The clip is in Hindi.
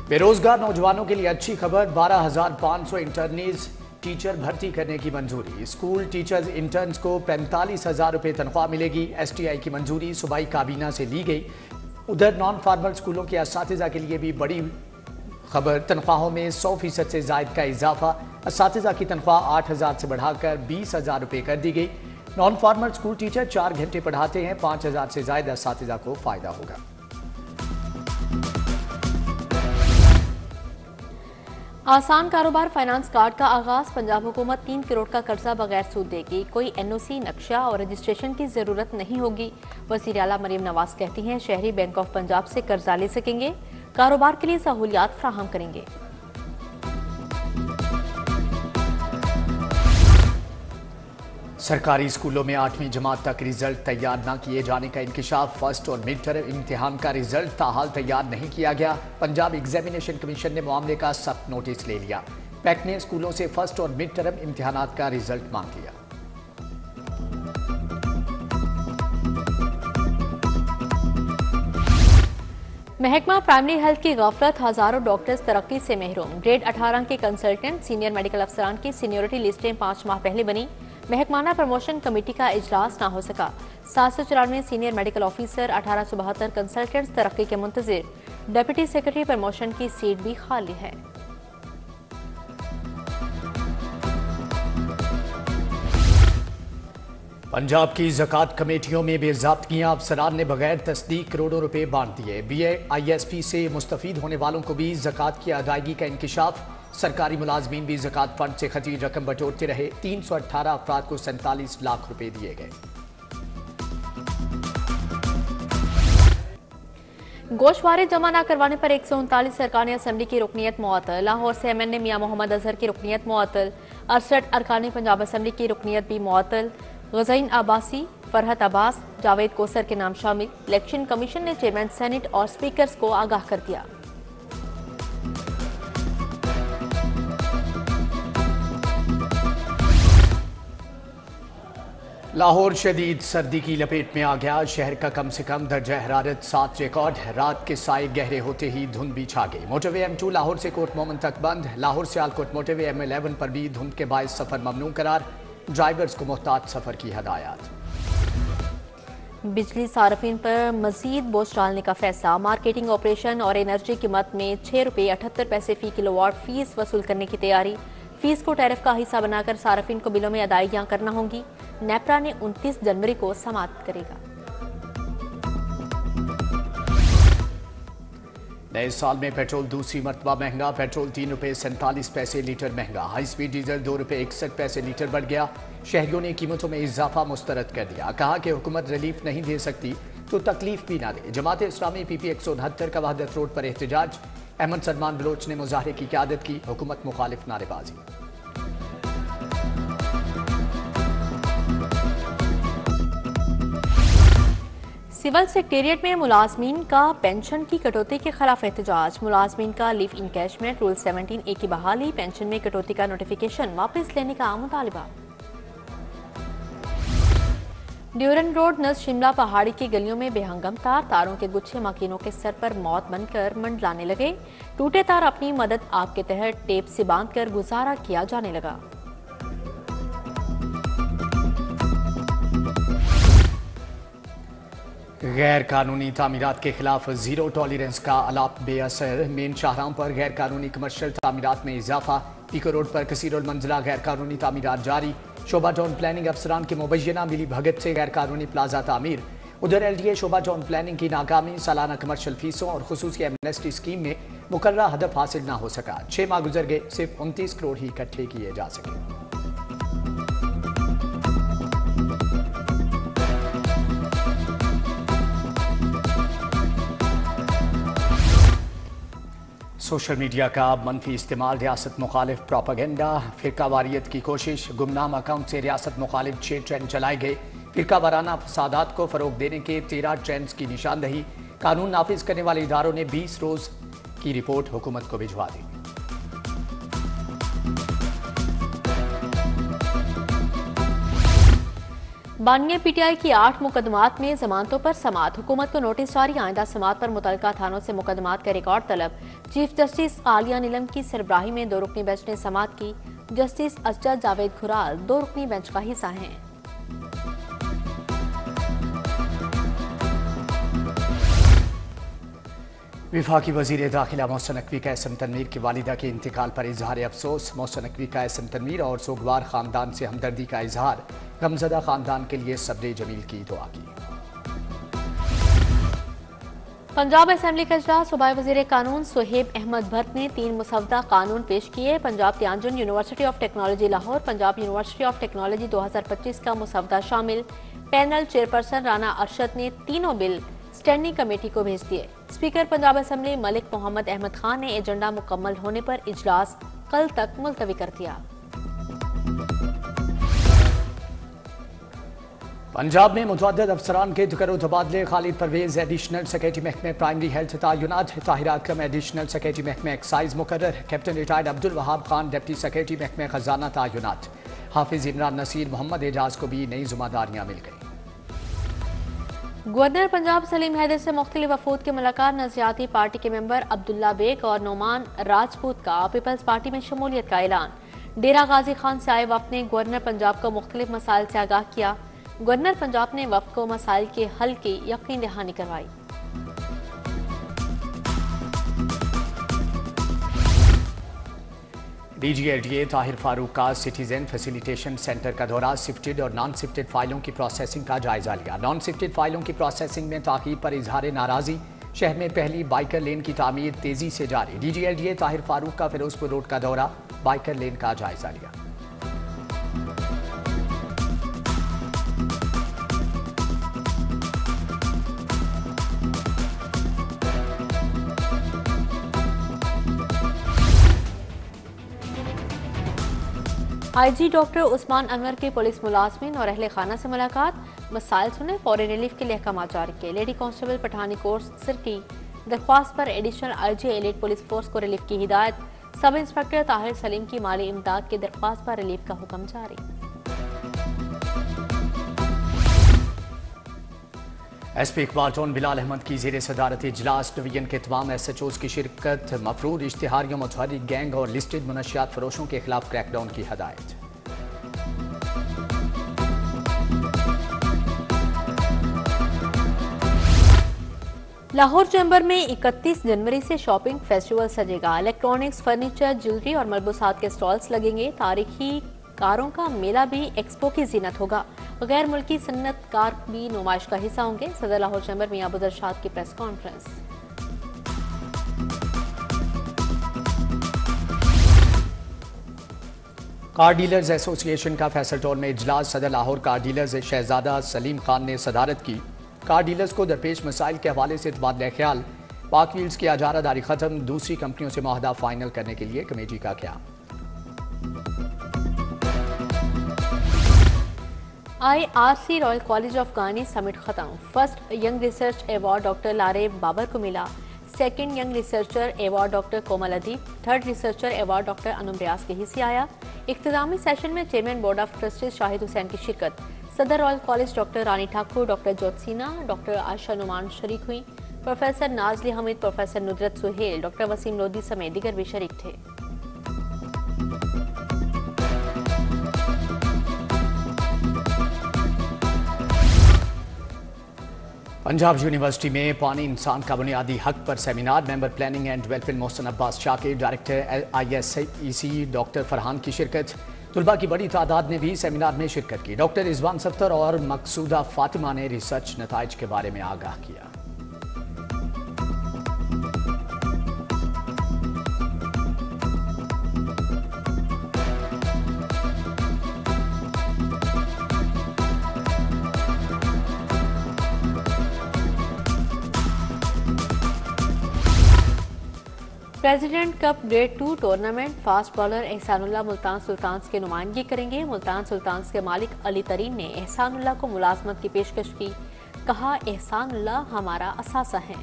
बेरोजगार नौजवानों के लिए अच्छी खबर, 12,500 इंटर्नीज टीचर भर्ती करने की मंजूरी। स्कूल टीचर्स इंटर्न्स को 45,000 रुपये तनख्वाह मिलेगी। एसटीआई की मंजूरी सूबाई काबीना से ली गई। उधर नॉन फार्मल स्कूलों के असातिज़ा के लिए भी बड़ी खबर, तनख्वाहों में 100% से जायद का इजाफा। असातिज़ा की तनख्वाह 8,000 से बढ़ाकर 20,000 रुपये कर दी गई। नॉन फार्मल स्कूल टीचर 4 घंटे पढ़ाते हैं, 5,000 से जायद असातिज़ा को फायदा होगा। आसान कारोबार फाइनेंस कार्ड का आगाज। पंजाब हुकूमत 3 करोड़ का कर्जा बगैर सूद देगी। कोई एनओसी, नक्शा और रजिस्ट्रेशन की जरूरत नहीं होगी। वज़ीर आला मरीम नवाज कहती हैं शहरी बैंक ऑफ पंजाब से कर्जा ले सकेंगे, कारोबार के लिए सहूलियात फ्राहम करेंगे। सरकारी स्कूलों में 8वीं जमात तक रिजल्ट तैयार न किए जाने का इंकशाफ। फर्स्ट और मिड टर्म इम्तिहान का रिजल्ट ताहाल तैयार नहीं किया गया। पंजाब एग्जामिनेशन कमीशन ने मामले का सख्त नोटिस ले लिया। पैक ने स्कूलों से फर्स्ट और मिड टर्म इम्तिहानात का रिजल्ट मांग लिया। महकमा प्राइमरी हेल्थ की गफलत, हजारों डॉक्टर्स तरक्की से महरूम। ग्रेड 18 के कंसल्टेंट, सीनियर मेडिकल अफसरान की सीनियोरिटी लिस्टें 5 माह पहले बनी। महकमाना प्रमोशन कमेटी का इजलास ना हो सका। 794 सीनियर मेडिकल ऑफिसर, 1872 कंसल्टेंट्स तरक्की के मुंतजिर। डिप्टी सेक्रेटरी प्रमोशन की सीट भी खाली है। पंजाब की ज़कात कमेटियों में बेज़ाब्तियां, अफसरान ने बगैर तस्दीक करोड़ों रुपए बांट दिए। BAISP से मुस्तफीद होने वालों को भी ज़कात की अदायगी का इंकशाफ। सरकारी मुलाजमीन भी ज़कात फंड से खती रकम बटोरते रहे। 318 अफराद को 47 लाख रुपए दिए गए। गोशवारे जमा न करवाने पर 139 अरकान असम्बली की रुकनीत मुअत्तल। लाहौर से MNA मियां मोहम्मद अजहर की रुकनीत मुअत्तल। 68 अरकान पंजाब असम्बली की रुकनीत भी मुअत्तल। गज़ीन अब्बासी, फरहत अब्बास, जावेद कोसर के नाम शामिल। इलेक्शन कमीशन ने चेयरमैन सेनेट और स्पीकर्स को आगाह कर दिया। लाहौर शदीद सर्दी की लपेट में आ गया। शहर का कम से कम दर्जा हरारत 7 रिकॉर्ड। रात के साए गहरे होते ही धुंध भी छा गई। मोटरवे M2 लाहौर से कोट मोमन तक बंद। लाहौर से आलकोट मोटरवे M11 पर भी धुंध के बायस सफर ममनू करार। ड्राइवर्स को मोहतात सफर की हदायत। बिजली सार्फिन पर मजीद बोझ डालने का फैसला। मार्केटिंग ऑपरेशन और एनर्जी कीमत में 6 रुपये 78 पैसे फी किलोवाट फीस वसूल करने की तैयारी। फीस को टैरिफ का हिस्सा बनाकर सार्फिन को बिलों में अदायगियां करना होंगी। नेपरा ने 29 जनवरी को समाप्त करेगा। नए साल में पेट्रोल दूसरी मरतबा महंगा। पेट्रोल 3 रुपये 47 पैसे लीटर महंगा। हाई स्पीड डीजल 2 रुपये 61 पैसे लीटर बढ़ गया। शहरियों ने कीमतों में इजाफा मुस्तरद कर दिया। कहा कि हुकूमत रिलीफ नहीं दे सकती तो तकलीफ भी ना दे। जमात इस्लामी PP 169 का वहदत रोड पर एहतजाज। अहमद सलमान बलोच ने मुजाहरे की क़यादत की। हुकूमत मुखालिफ नारेबाजी। सिविल सेक्रेटेरिएट में मुलाजमीन का पेंशन की कटौती के खिलाफ एहतजाज। मुलाजमीन का लीव इनकैशमेंट रूल 17A की बहाली, पेंशन में कटौती का नोटिफिकेशन वापस लेने का मुतालिबा। ड्यूरन रोड नज़ शिमला पहाड़ी की गलियों में बेहंगम तारों के गुच्छे मकीनों के सर पर मौत बनकर मंडलाने लगे। टूटे तार अपनी मदद आग के तहत टेप से बांधकर गुजारा किया जाने लगा। गैर कानूनी तामीरात के खिलाफ जीरो टॉलरेंस का अलाप बेअसर। मेन शाहराहों पर गैर कानूनी कमर्शियल तामीरात में इजाफा। पीको रोड पर कसीरुल मंजिला गैर कानूनी तामीरात जारी। शोभा टाउन प्लानिंग अफसरान के मुबैना मिली भगत से गैर कानूनी प्लाजा तामीर। उधर LDA शोभा टाउन प्लानिंग की नाकामी। सालाना कमर्शियल फीसों और खुसूसी एमनेस्टी स्कीम में मुकर्ररा हदफ हासिल न हो सका। 6 माह गुजर गए, सिर्फ 29 करोड़ ही इकट्ठे किए जा सके। सोशल मीडिया का मनफी इस्तेमाल, रियासत मुखालिफ प्रोपागेंडा, फिरका वारियत की कोशिश। गुमनाम अकाउंट से रियासत मुखालिफ 6 ट्रेंड चलाए गए। फिरका वाराना फसादात को फरोग देने के 13 ट्रेंड्स की निशानदही। कानून नाफिज करने वाले इदारों ने 20 रोज की रिपोर्ट हुकूमत को भिजवा दी। बानिया पीटीआई की 8 मुकदमात में जमानतों पर समाअत। हुकूमत को नोटिस जारी, आइंदा समाअत पर मुतल्लिका थानों से मुकदमात का रिकॉर्ड तलब। चीफ जस्टिस आलिया नीलम की सरबराही में 2 रुकनी बेंच ने समाअत की। जस्टिस असजद जावेद खुराल 2 रुकनी बेंच का हिस्सा हैं। वफाकी वजीर दाखिला मोहसिन नकवी का एहसन तनवीर की वालिदा के इंतकाल पर इजहार अफसोस। मोहसिन नकवी का एहसन तनवीर और सोगवार खानदान से हमदर्दी का इजहार। गमजदा खानदान के लिए सब्र जमील की दुआ की। पंजाब असेंबली का इजलास। सूबाई वजीर कानून सुहेब अहमद भट्ट ने 3 मुसवदा कानून पेश किए। पंजाब तियाजुन University of Technology Lahore, Punjab University of Technology 2025 का मुसवदा शामिल। पैनल चेयरपर्सन राना अरशद ने तीनों बिल स्टैंडिंग कमेटी को भेज दिए। स्पीकर पंजाब असेंबली मलिक मोहम्मद अहमद खान ने एजेंडा मुकम्मल होने पर इजलास कल तक मुलतवी कर दिया। पंजाब में मुतअद्दिद अफसरान के तकर्रुर तबादले। खालिद परवेज एडिशनल सेक्रेटरी महकमे प्राइमरी हेल्थ तयनात। ताहिरा अकरम एडिशनल सेक्रेटरी महकमे एक्साइज मुकर्रर। Captain retired Abdul Wahab Khan deputy secretary महकमे खजाना तयनात। हाफिज इमरान नसीर मोहम्मद एजाज को भी नई जिम्मेदारियां मिल गई। गवर्नर पंजाब सलीम हैदर से मुख्तलिफ वफूद की मुलाकात। नज़रियाती पार्टी के मेंबर अब्दुल्ला बेग और नोमान राजपूत का पीपल्स पार्टी में शमूलियत का ऐलान। डेरा गाजी खान से आए वफ्द ने गवर्नर पंजाब को मुख्तलिफ मसाइल से आगाह किया। गवर्नर पंजाब ने वफ्द को मसाइल के हल की यकीन दहानी करवाई। DGLDA ताहिर फारूक का सिटीजन फैसिलिटेशन सेंटर का दौरा। शिफ्टेड और नॉन शिफ्टेड फाइलों की प्रोसेसिंग का जायजा लिया। नॉन शिफ्टेड फाइलों की प्रोसेसिंग में ताकीद पर इजहार नाराजी। शहर में पहली बाइकर लेन की तामीर तेजी से जारी। DGLDA ताहिर फारूक का फिरोजपुर रोड का दौरा, बाइकर लेन का जायजा लिया। IG डॉक्टर उस्मान अनवर की पुलिस मुलाजमीन और अहले खाना से मुलाकात। मसाइल सुने, फौरी रिलीफ के लिए अहकाम जारी किए। लेडी कांस्टेबल पठानी कोर्स सिर की दरख्वास्त पर additional IG elite police force को रिलीफ की हिदायत। सब इंस्पेक्टर ताहिर सलीम की माली इमदाद की दरख्वास्त पर रिलीफ का हुक्म जारी। SP इकबाल टोन बिलाल अहमद की ज़ेर सदारत इजलास। डिवीजन के तमाम SHOs की शिरकत। मफरूद इश्तिहारियों, मुतहर्रिक गैंग और लिस्टेड मुनशियात फरोशों के खिलाफ क्रैकडाउन की हदायत। लाहौर चैम्बर में 31 जनवरी से शॉपिंग फेस्टिवल सजेगा। इलेक्ट्रॉनिक्स, फर्नीचर, ज्वेलरी और मलबूसात के स्टॉल्स लगेंगे। तारीखी कारों का मेला भी एक्सपो की जीनत होगा। गैर मुल्की सन्नतकार भी नुमाइश का हिस्सा होंगे। सदर लाहौर चैम्बर मियां अबू दरशाद की press conference. Car dealers association का फैसल टाउन में इजलास। सदर लाहौर कार डीलर्स शहजादा सलीम खान ने सदारत की। कार डीलर्स को दरपेश मसाइल के हवाले से तबादला ख्याल। पाक व्हील्स की इजारादारी खत्म। दूसरी कंपनियों से मुआहदा फाइनल करने के लिए कमेटी का क़याम। IRC रॉयल कॉलेज ऑफ गानी समिट खत्म। First young research award doctor लारे बाबर को मिला। Second young researcher award doctor Komal Adeeb. Third researcher award doctor Anum Riaz के हिस्से आया। इख्तितामी सेशन में chairman board of trustees Shahid Hussain की शिरकत। सदर royal college doctor Rani Thakur, doctor Jotsina, doctor Ayesha Noman शरीक हुई। Professor Nazli Hameed, professor Nudrat Suhail, doctor Waseem Lodhi समेत दीगर भी शरीक थे। पंजाब यूनिवर्सिटी में पानी इंसान का बुनियादी हक पर seminar. Member planning and development Mohsin Abbas Shakir, director ISEC doctor Farhan की शिरकत। तुलबा की बड़ी तादाद ने भी सेमिनार में शिरकत की। डॉक्टर रिजवान सफ्तर और मकसूदा फातिमा ने रिसर्च नताइज के बारे में आगाह किया। President cup grade 2 tournament fast bowler Ehsanullah Multan Sultans की नुमाइंदगी करेंगे। मुल्तान सुल्तान्स के मालिक अली तरीन ने एहसानुल्लाह को मुलाजमत की पेशकश की। कहा, एहसानुल्लाह हमारा असासा है।